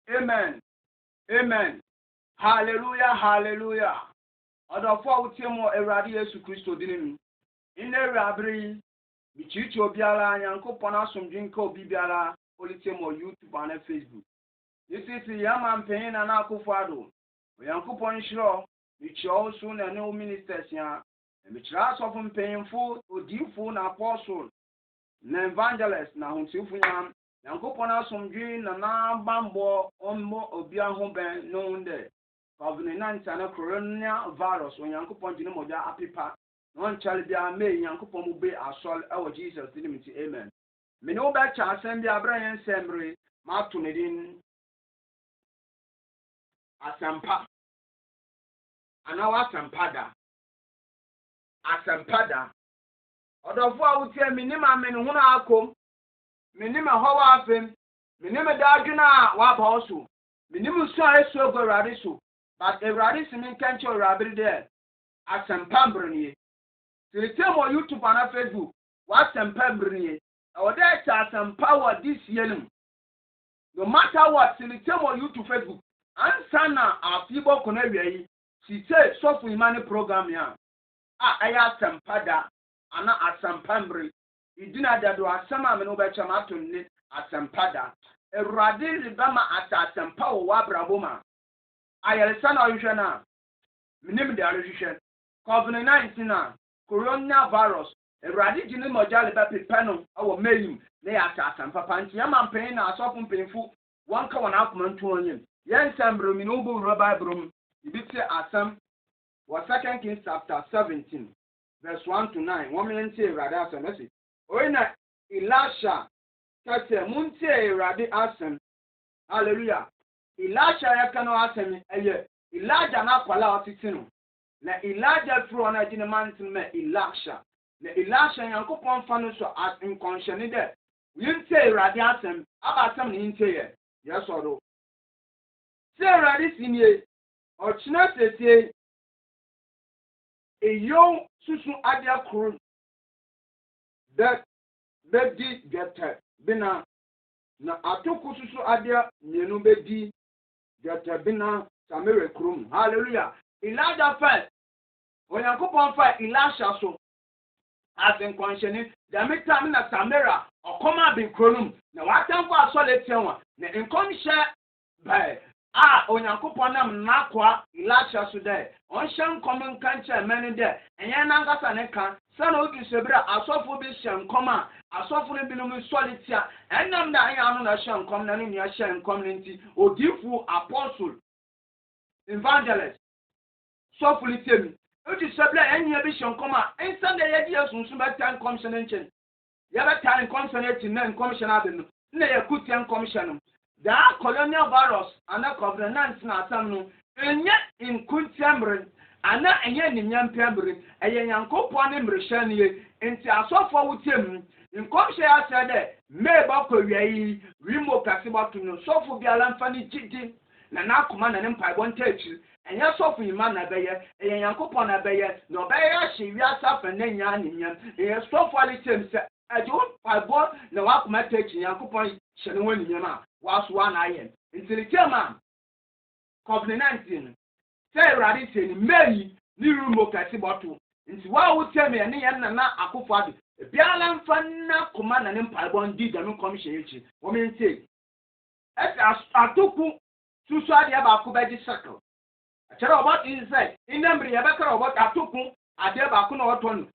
Amen. Amen. Hallelujah. Hallelujah. Odofo utimo Ewurade Yesu Kristo dinimi. Ine rabri bichichi obiara Nyankopon asomdwe nka obi biara olitemo YouTube and Facebook. Yesisi yama mpenyin na akufado. Nyankopon hiro bicho so na ne ministers ya. Emechira asofo mpenyinfo odifo na apostle na evangelist na huntifu nya. Nyankopon asomdwe na bambo ommo obi ahoben no nde. COVID-19 na coronavirus Nyankopon jine moja apipa. Non chalbia me Nyankopon mu be asol ewo Jesus dinimiti amen. Me no ba cha asem bia bra yen semre ma to ne din asampa. Anawa asampada. Asampada. Odofo awutie minima me no na akom. Minima howa afem. Minima dadwuna wa ba oso. Minima so aso ogorade so. But Ewurade simin kancho Ewurade there. Asampa mbrenie. Tell YouTube and Facebook, what's some pembrini? Or there's some power this year. No matter what, tell you to Facebook. And Sana, our people connect. She said, so for money program. I asked some pada, and not some pembry. It didn't that do a summer no better matter at some pada. A radil bama at some power wabraboma. I had a son of Ushana. Minimum the allusion. COVID-19. Coronavirus, Ewurade jine mojale ba pepano awo mayim na ya asam papa nti ya mampen na asofo mpenfu wanka wana akomantu onyem yen sambro mi no bu roba brom ibiti asam wa 2 Kings chapter 17 verse 1 to 9 women say Ewurade asam say oyina Elisha kase munti Ewurade asam hallelujah Elisha yakano asam eye Elijah na kwala otitinu na Elijah through on a mountain me Elisha. Na Elisha Yankopon fanu so as in conscience there. We say radiasem about some in say yes or no. Say radis in ye or china say a young susu adia crew that bedi get bina na atoku susu adia nyenu bedi get bina samere krum. Hallelujah. Elijah first. When you go on fire, Elisha so as in conscience, the meantime na Samara or come up in Cronum. Now, what time for a solid one? The inconscious by when you go on them, Nakwa, Elisha so there. On sham common country, many there, and Yananga Saneka, son of Isabra, a soft vision, comma, a soft belonging solitaire, and them that I am not sham coming in your sham community, or different apostle, evangelist. So fully tell me. It is a any vision comma, and Sunday ideas on some time commission. The other time commission men commission avenue, nay a Kutian commission. There are colonial virus and a covenant na some, and yet in Kutiambrin, and not a yen in Yampambrin, a young coupon Brishani, and a so far with him. In commission I said, May Bako remote Cassibato, so for the alarm funny jitting, and now command an empire won't touch you. And yes, so for your man, a bayer, a Yankopon a bayer, no bayer, she has suffered and yan, and so far it seems, I don't, I bought no up my taking Yankopon, Shannon, Yama, was one iron. Until the chairman, COVID-19, say Radisson, Mary, new room of Cassibato, into what would tell me, and Yana Akufad, a Bialan Fana command and empire one did and no commission, women say. As I took to Swadi about Kubaji circle. Tell what is said. In them, Rebecca, what I took, I dare Bakuna what on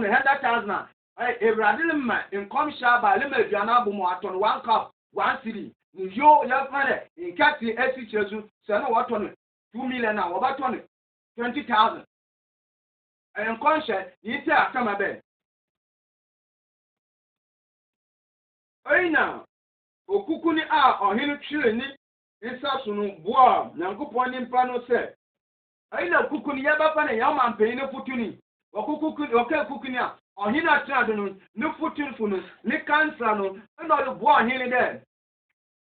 100,000. A Brazilian man in Commissioner by Limit Janabumo at on 1 cup, 1 city. Yo, young man, in Cathy, SCHU, Sana what on 2 million now, about 20,000. I am conscious, you say, I come a bed. Hey now, Okukuni or Hill Chilling. Insasunu boa Nyankopon nimpa no se ayina kukuni yaba na yama mpeni no futuni okukuni okukuni a ohina trado no ne futuni funu ne cancer no na lo boa ohine de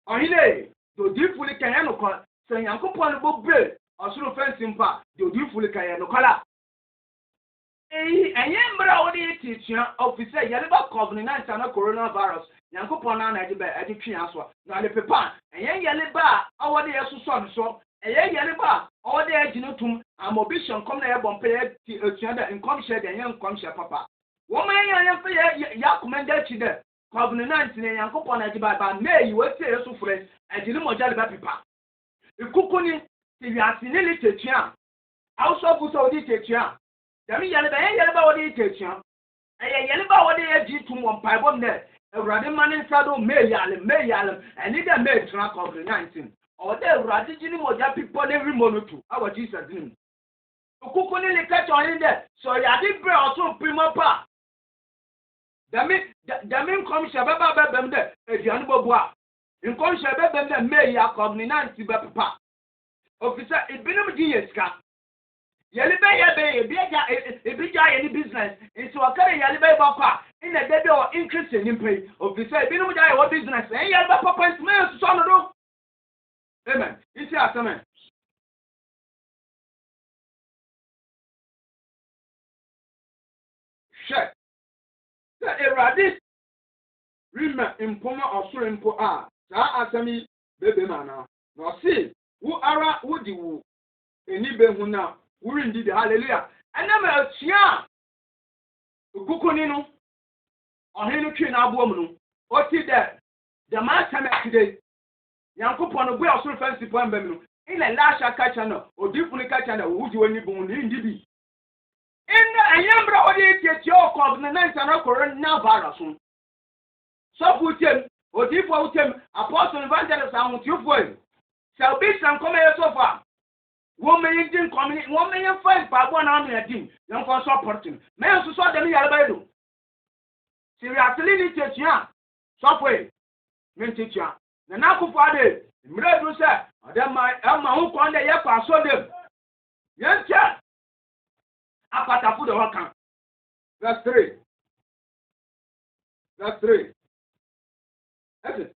ohine do difuli kan ya no ko se Nyankopon bo bre osuru fensi mpa do difuli kan ya no kola ɛnyɛ mbra wo de teachia officer yɛle ba COVID-19 na coronavirus nyankopɔn na ade ba ade twe aso na le pepa ɛnyɛ yɛle ba awo de yesuso no so ɛyɛ yɛle ba awo de agino tum amobission kom na yɛbɔ mpa yɛ etua da nkom hye de ɛnyɛ nkom hye papa wo ma yɛ fa yɛ yakomenda chi de COVID-19 nyankopɔn na ade ba may wo tie yesu frɛ agino moja le ba pepa ikukuni ti wiase ne le tetua awso bu so di tetua dami yɛle ba yɛle ba wo de tetua ɛyɛ yɛle ba wo de agi tum wɔ mpa bom ne Awurade mane nsado meyalem ɛni dɛ may tena COVID-19 ɔde Awurade gini moja pipo ne rimonotu awa Jesus nim okuku ni lika chɔni dɛ so yade bre ɔso primo pa dami nkɔmhyɛ bɛba bɛbɛm dɛ aduane bɔboa nkɔmhyɛ bɛbɛm dɛ may ya COVID-19 bɛpepa ofisa ebinom di yɛ sika yɛle bɛyɛ ebi gya yɛ ni business nti wɔkare yɛle bɛyɛ bɔkɔ in a day or increase in pay of the say, Binu die what business, and you have a papa and son of do. Amen. It's your amen. Check. The eradis remember in Poma or Surimpo are, Asami, baby mana. Now see, who are would you any behuna, who indeed hallelujah. And I'm a chia. Gukunino. Ɔhene twi na aboɔ mu no ɔti dɛ the man time today Nyankopɔn no bu ɔsoro fancy po mbam no ina lasha kacha no odifu ni kacha na wuji wani bu ni ndibi ina anyambra odi tietie COVID-19 na coronavirus so futem odifu utem apostle evangelist ahutiufo e shall be some come here so far woman yin community woman yin fight pa bo na am ya dim yan ko support me so so dem yare ba do seriously ni teachia software men teachia na nakufo ade mre do se ade ma hu kon de ye kwa so dem yentia apatafu de hokan verse 3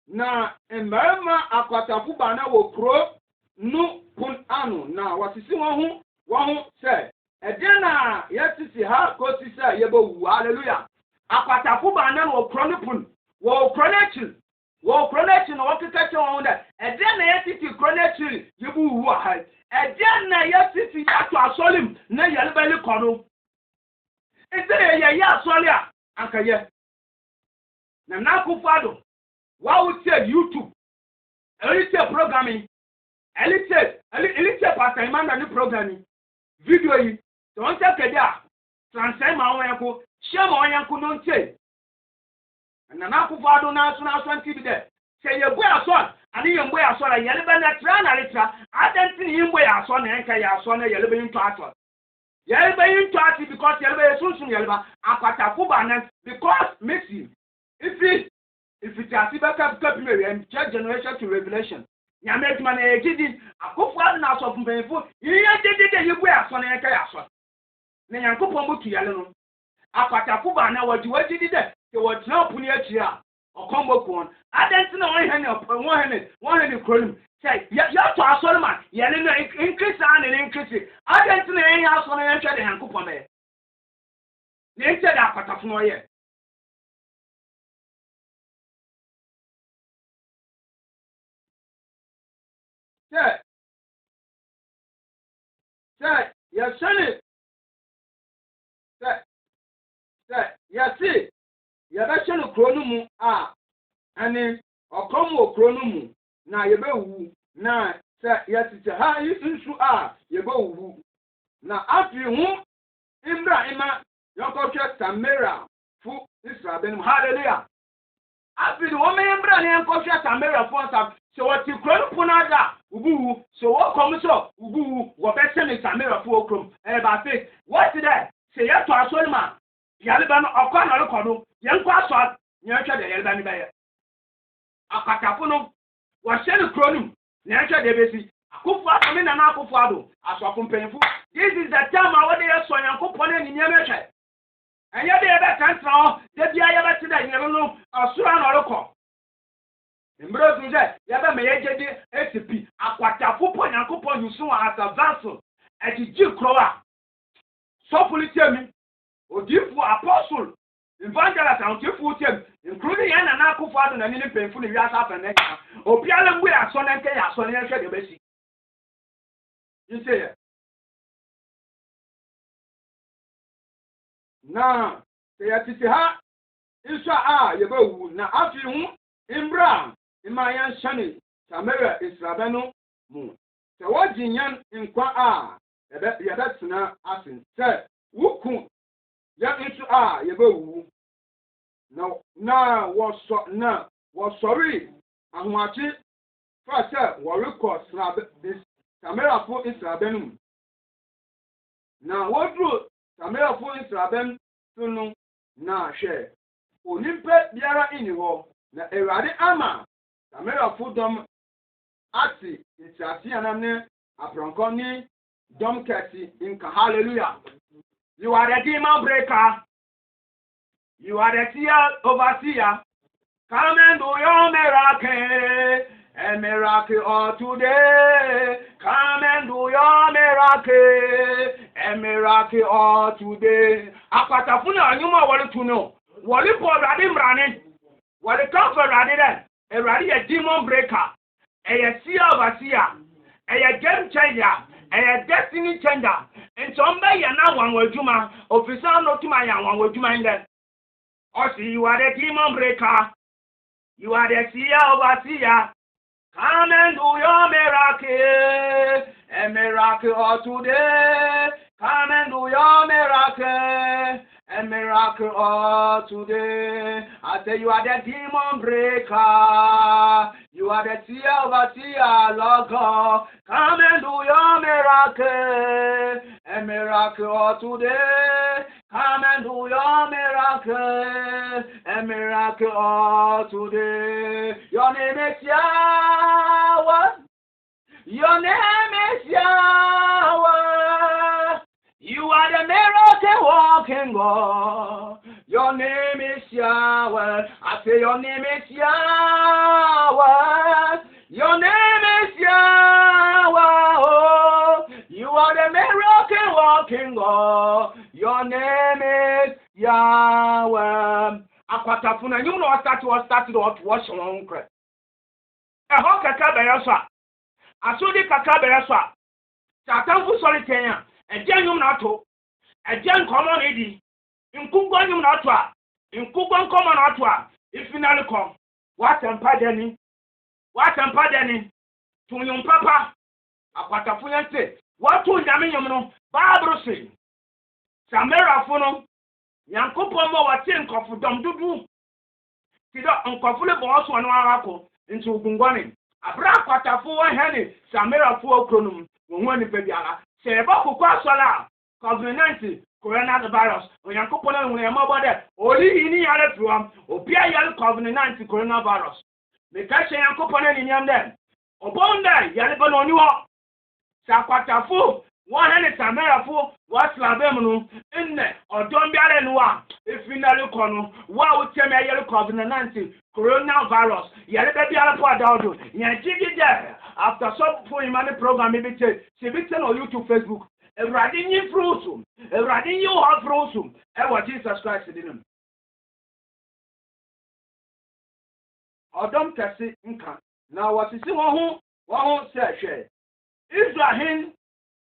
na mmarima akwatafu ba na wo kro nu pun anu na wasisi won hu se ede na yetisi ha ko si se ye bo wu hallelujah akwatafu ba na wo kro nu pun wo chronechi no wakeka che won da ede na yetisi chronechi ye bo wu ha ede na yetisi yato asolim na yele bele kono ede ye ya asoli a ankaye na nakufado wa would say YouTube, elite programming, elite pastor Emmanuel programming, video yi, don't take there, transfer my own yanko, share my own yanko don't say. And na kufado na so TV there. Say you boy aso, and you boy aso la yele be na tra na litra, identity you boy aso na enka ya aso na yele be into aso. Yele be into aso because yele be sunsun yele ba akwata fuba na because missing. If it has been and church generation to revelation, ya make man a gidi, a coffee now of painful, you did you wear son and chaos. Nayan Copomo to Yellow. A patafuba now what you did there, there was no punya or combo corn. I didn't know one hand column. Say, you have to ask Solomon, yelling increase and increase. I didn't know any house on an entry and coupon there. They said a patafuno. Say, yes, sir. Yes, see, Yabashan chronomu and then or como chronomu. Now you go, now, sir, yes, it's a high issue. You go. Now, after you, Ibrahima, your contract, Samira, for this rabbin, hallelujah. After the woman, Ibrahim, contract, Samira, for some. So what you call Punada, Ubu, so what comes up, Ubu, what better is Samira Fulcrum, and about it. What did I say? Yes, to our Solomon, Yaliban or Conor Cono, young Quasot, nurture the Yalban Bayer. Akatapuno was sent a chronum, nurture the baby. Akufa, I mean, an apple fado, as often painful. This is the time I want to so young component in your measure. And yet they have a cancer, that the other today, never know, or Suran or Loco. Mbro tunje yaba meyejede ACP akwata fupo nyankopon yusu as a vessel ejiji kroa so politemi odifu apostle evangelist and odifu tem including yan na akufo ado na ni penfu ni wiasa afene obiara mbu ya so na nke ya so na hwe de besi you say na ya titi ha iso yebawu na afi hu imbra imayan shani Samaria Israbenu mu se wajinyan nkwa yabetsena asin se wuku ya nsu yebawu na wasori ahwachi fa se woriko Samaria fo Israbenu na wodru Samaria fo Israbenu tunu na hwe onimpe biara ini ho na Ewurade ama Samaria fo dom ati intiasi anamne apronkoni dom kati inka hallelujah. You are the demon breaker. You are the seer overseer. Come and do your miracle. A miracle all today. Come and do your miracle. A miracle all today. Akatafuna anyuma wali tuno. Wali po radi mrani. Wali kamfa radi den. A radi a demon breaker. A seer overseer. A game changer. A destiny changer. And somebody na one wajuma. Officer no to my one wajuma in there. Osi, you are the demon breaker. You are the seer overseer. Come and do your miracle. A miracle all today. Come and do your miracle. A miracle all today. I say you are the demon breaker. You are the seer overseer, Lord God. Come and do your miracle. A miracle all today. Come and do your miracle. A miracle all today. Your name is Yahweh. Your name is Yahweh. You are the miracle walking God. Your name is Yahweh. I say your name is Yahweh. Your name is Yahweh. Oh, you are the miracle walking God. Your name is Yahweh. Akwatafuna you know start to wash on kre. Eho kaka be yaswa. Asodi kaka be yaswa. Satanfu sori kenya. Eje nyum na to. Eje nkomo na di. Nkugwa nyum na to a. Nkugwa nkomo na to a. Ifinali kom. Watempa deni. Watempa deni. Tunyum papa. Akwatafuna nte. Watu nyame nyum no. Bible say. Samaria fono. Yankopon mo wate nkofu dom dudu. Tido nkofu le bo so no arako. Nti ogungwane. Abra akwatafo wo hene Samaria fo okronum. Wo hu ani biara. Seba kukwa sola COVID-19 coronavirus onyankopon na nwere mabode oli ini yare tuam obia yare COVID-19 coronavirus me ka hye yankopon na niam den obonda yare ba no ni ho sakwatafo wo hene Samarafo waslabem no enne odom biare no a efinale kono wa utem yare COVID-19 coronavirus yare ba biare po adawdo nyagigide after some for imani program maybe she be on YouTube, Facebook. Everybody new fruit, everybody new hot fruit. What Jesus Christ did him. Adam kasi nka. Now what is one who say Israel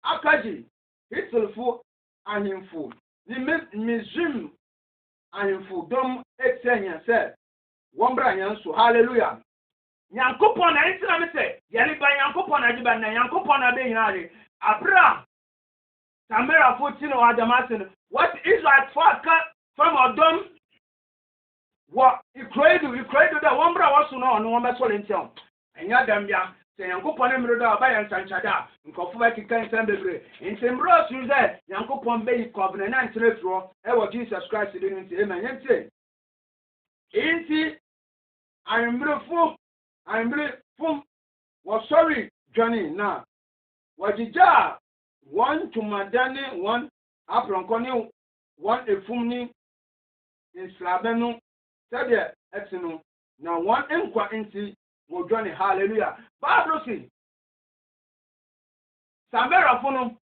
akaji hitselfo ahemfo. Ni mizim ahemfo dom etenya say one bra nyanso hallelujah. Yankopon na ntira me se yele ba yankopon na jiba na yankopon na be hinare abra Samaria 14 o adamasin what Israel from Odom what ikredu da one bra waso na ono be so lentiam enya dambia se yankopon na miro da ba yan sanchada nkofo ba kikan san bebre ntembro su ze yankopon be covenant na ntretro e wo Jesus Christ dey nti amen yente enti I'm really from was sorry, Johnny. Now, what did ya one to Madani, one Apronconi, one a fumni in Slaveno, said the Exino. Now, one inquiry will Johnny, hallelujah. Barbrosi Samaria Funum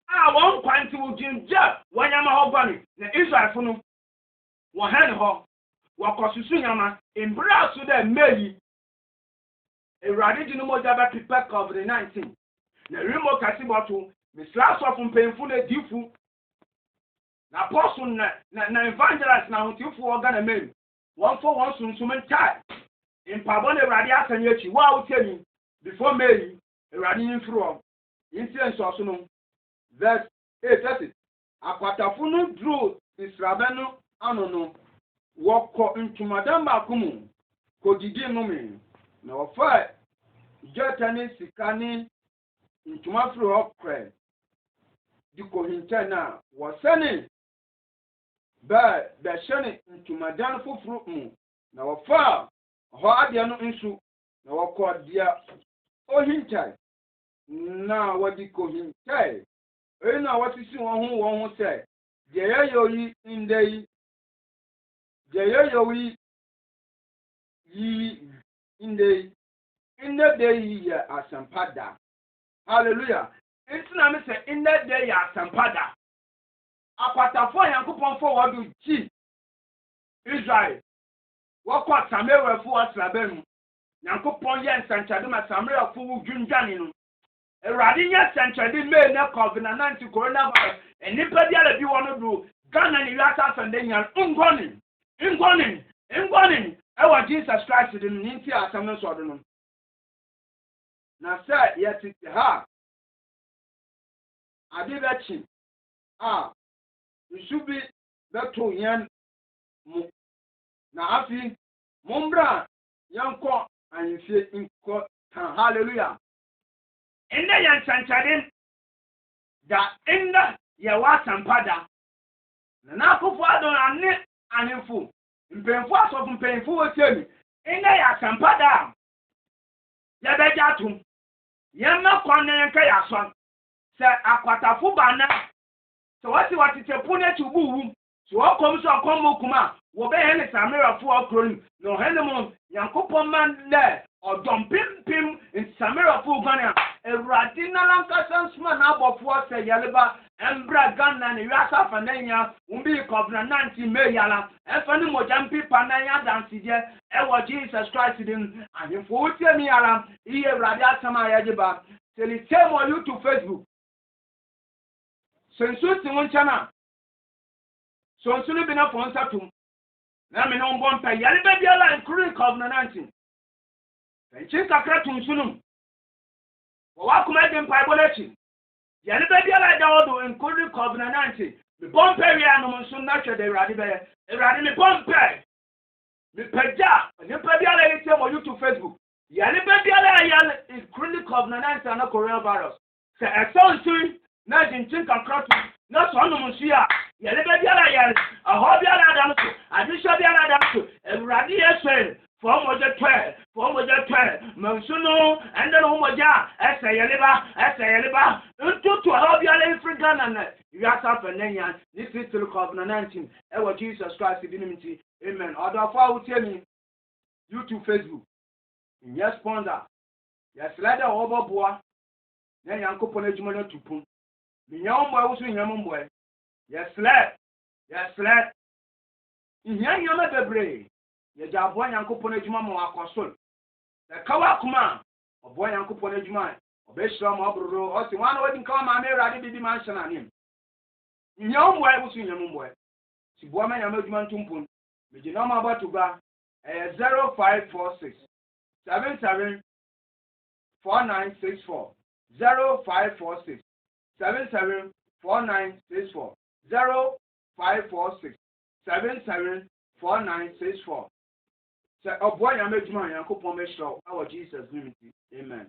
a wɔn kwan ti wo gyinja wɔnyama hɔ bɔne na Israelfo no wɔhɛn hɔ wɔkɔsusu nyama mbra so dɛ mmeyi Awurade di no mogya bɛpepa COVID-19 na rimo kase bɔto mesra sɔfo mpanyimfo na difu na apostle na evangelist na hotifo organa men wɔn fo wɔn sunsum ntae mpabɔ na Awurade asanye akyi wo a wotiani before May Awurade yimfiro yintie nsoso no verse 8 akwatafo no duro Israel no ano no wɔkɔ ntumadan baako mu kodidi nome na wɔfa jota ne sika ne ntuma firi hɔ kɔɛ di kɔhinkyɛn na wɔsɛne bɛhyɛ ne ntumadan foforo mu na wɔfa hɔ adeɛ no nso na wɔkɔ deɛ ohinkyɛn na wɔde kɔhinkyɛn eyi na wɔsisi wɔn ho sɛ deɛ yɛyɛ yi ndɛ yi deɛ yɛyɛ yi ndɛ yi ndɛ de yi yɛ asɛmpa da hallelujah nti na me sɛ ndɛ de yɛ asɛmpa da akwatafo Nyankopɔn fo wɔdo gyi Israel wɔkɔ Samaria fo asraban mu Nyankopɔn yɛ nsankyade ma Samaria fo wo dwundwane no Awurade yɛ nsankyade mee na COVID-19 coronavirus enipa biara bi wɔ no do Ghana ne wiasa asande nya ngɔne ɛwɔ Jesus Christ de no nti asɛm no sɔdo no na sɛ yɛtete ha ade bɛkyi a nsu bi bɛto yɛn mu na afi mombra yɛnkɔ ahemfie nkɔ tan hallelujah enda yɛn nsankyade da enda yɛwɔ asampa da na n'akofo adɔn ane ahemfo mpanyinfo asɔfo mpanyinfo wɔtie mi enda yɛ asampa da yɛbɛgye atom yɛmma kwan na yɛnka yɛ asɔn sɛ akwatafo bana sɛ wɔtete po n'akyi bu wu sɛ wɔkɔm so ɔkɔm mu kuma wɔbɛyɛ ne Samaria fo ɔkuro no na ɔhɛne mu Nyankopɔn man dɛ ɔdɔm pimpim nti Samaria fo gane a Awurade nalankasa nsoma na abɔfoɔ sɛ yɛleba ɛmbra Ghana ne wiase afa na nya wumbi COVID-19 meyala ɛfa ne mogya mpipa na nya dansideɛ ɛwɔ Jesus Christ din ahemfo wotie mi yala iye Awurade asɛm a yɛgye ba sɛlitie mo YouTube Facebook sensu si wo nkyɛn so nsu no bi na fo nsa tom na me no mbɔ mpa yare ba biara including COVID-19 ɛnkyi kakra to nsu no wɔwɔ akoma de mpa ibɔ n'akyi yare ba biara da wɔdo including COVID-19 me bɔ mpa wie anom nso na hwɛ de Awurade bɛyɛ Awurade me bɔ mpa me pagya nipa biara yɛtie mo YouTube Facebook yare ba biara yare including COVID-19 na coronavirus sɛ ɛsɛ nsu na jinjin kakra to na so anom nsu a yare ba biara yare ahɔ biara da no so adehwɛ biara da no so Awurade yɛsɛ for moja twe mansu no ende no moja ese yeleba ntutu ahɔ biara ifri Ghana na wiasa fa nanya ni sister COVID-19 ewo Jesus Christ bi nim nti amen odofo a wotie mi YouTube Facebook yes sponsor yes lada oboboa na Nyankopɔn adwuma no tupum minya mbo awusu nyam mbo yes let ihia nyama bebre yɛgya aboa Nyankopɔn adwuma ma wakɔsol ɛkawa kuma ɔboa Nyankopɔn adwuma ɔbɛhyira ma ɔbororo ɔsi wana wadi nkawa ma me Awurade bibi ma nhyɛ n'anim nyɛ mboa wusu nyam mboa si boa ma nyama adwuma ntumpon megye na ma abato ba 0546 77 4964 0546 77 4964 0546 77 4964 Say, oh boy, I'm a Nyankopɔn mɛhyira wo awɔ Jesus name nti amen.